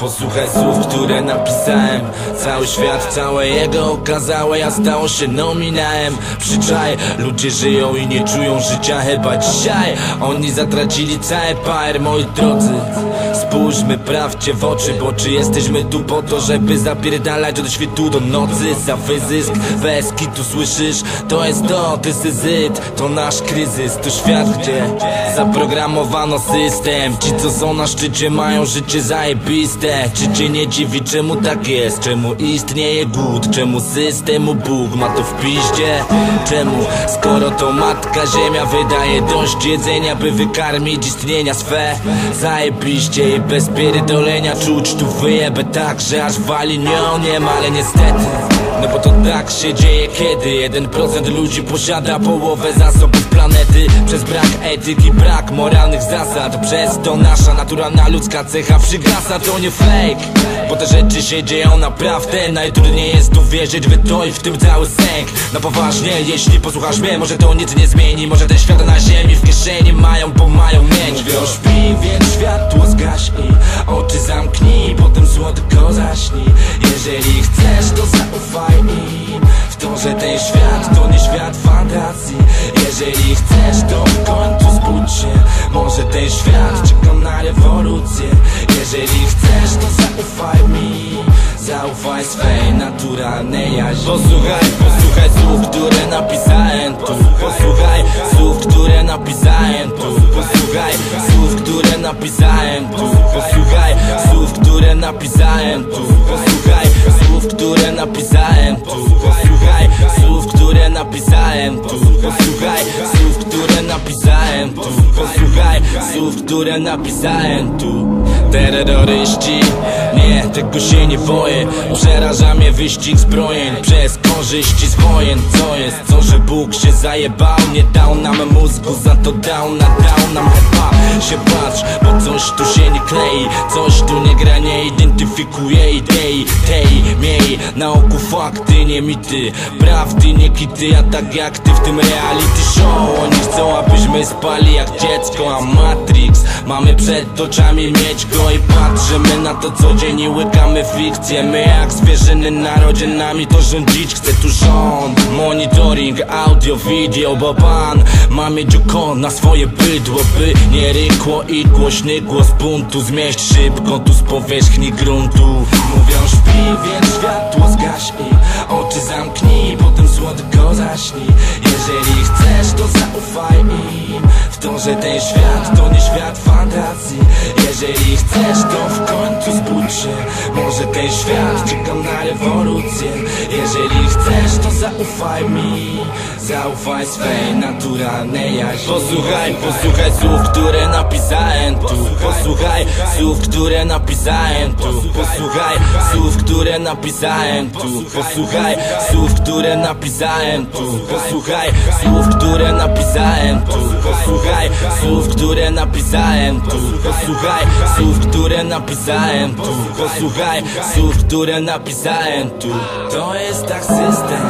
Posłuchaj słów, które napisałem. Cały świat, całe jego okazałe, a stało się nominałem. Przyczaj, ludzie żyją i nie czują życia chyba dzisiaj. Oni zatracili cały PR, moi drodzy. Spójrzmy prawdzie w oczy, bo czy jesteśmy tu po to, żeby zapierdalać od świtu do nocy za wyzysk? Bez kitu, słyszysz? To jest to, this is it. To nasz kryzys, to świat, gdzie zaprogramowano system. Ci co są na szczycie mają życie zajebiste. Czy cię nie dziwi czemu tak jest? Czemu istnieje głód? Czemu systemu Bóg ma to w piździe? Czemu? Skoro to matka ziemia wydaje dość jedzenia, by wykarmić istnienia swe. Zajebiście i bez pierdolenia czuć tu wyjebę tak, że aż wali nioniem, ale niestety no bo to tak się dzieje, kiedy 1% ludzi posiada połowę zasobów planety. Przez brak etyki, brak moralnych zasad. Przez to nasza naturalna ludzka cecha przygasa. To nie fake, bo te rzeczy się dzieją naprawdę. Najtrudniej jest tu wierzyć w to i w tym cały sęk. Na poważnie, jeśli posłuchasz mnie, może to nic nie zmieni. Może ten świat na ziemi w kieszeni mają, bo mają mieć. Mówią śpi, więc światło zgaśnij. Oczy zamknij, potem słodko zaśnij. Jeżeli chcesz, to zaufaj im w to, że ten świat to nie świat fantazji. Jeżeli chcesz, to w końcu zbudź się. Może ten świat czeka na rewolucję. Jeżeli chcesz, to zaufaj mi. Zaufaj swej naturalnej jaźni. Posłuchaj słów, które napisałem tu. Posłuchaj słów, które napisałem tu. Posłuchaj słów, które napisałem tu. Posłuchaj słów, które napisałem tu. Posłuchaj słów, które napisałem tu. Posłuchaj słów, które napisałem tu. Posłuchaj słów, które napisałem tu. Posłuchaj słów, które napisałem tu. Terroryści, nie, tego się nie boję. Przeraża mnie wyścig zbrojeń przez korzyści z wojen. Co jest, co, że Bóg się zajebał? Nie dał nam mózgu, za to dał nam chyba się patrz, bo coś tu się nie klei. Coś tu nie gra, nie identyfikuje idei tej. Miej na oku fakty, nie mity, prawdy, nie kity. A tak jak ty w tym reality show, oni chcą, abyśmy spali jak dziecko. A Matrix mamy przed oczami, mieć go i patrzymy na to codziennie, łykamy fikcję. My jak zwierzyny narodzinami, to rządzić chce tu rząd. Monitoring, audio, video, bo pan ma mieć oko na swoje bydło, by nie rykło i głośny głos buntu zmieść szybko tu z powierzchni gruntu. Mówią śpi, więc światło zgaśnij. Oczy zamknij, potem słodko zaśnij. Jeżeli chcesz, to zaufaj im w to, że ten świat to nie świat fantazji. Jeżeli chcesz, to w końcu zbudź się. Może ten świat czeka na rewolucję. Jeżeli chcesz, to zaufaj mi. Zaufaj swej naturalnej jaźni. Posłuchaj słów, które napisałem tu. Posłuchaj słów, które napisałem tu. Posłuchaj słów, które napisałem tu. Posłuchaj słów, które napisałem tu. Posłuchaj słów, które napisałem tu. Posłuchaj słów, które napisałem tu. Posłuchaj słów, które napisałem tu. Posłuchaj słów, które napisałem tu. To jest tak system,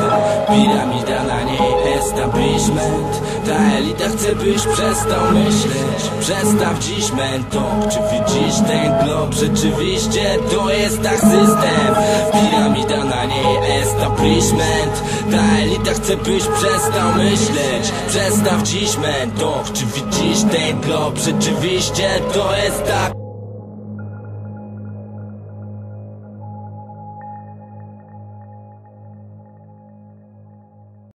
piramida, na niej establishment. Ta elita chce, byś przestał myśleć. Przestaw dziś mentok. Czy widzisz ten glob? Rzeczywiście to jest tak system, piramida, na niej establishment. Ta elita chce, byś przestał myśleć. Przestaw dziś mentok. Czy widzisz ten glob? Rzeczywiście to jest tak.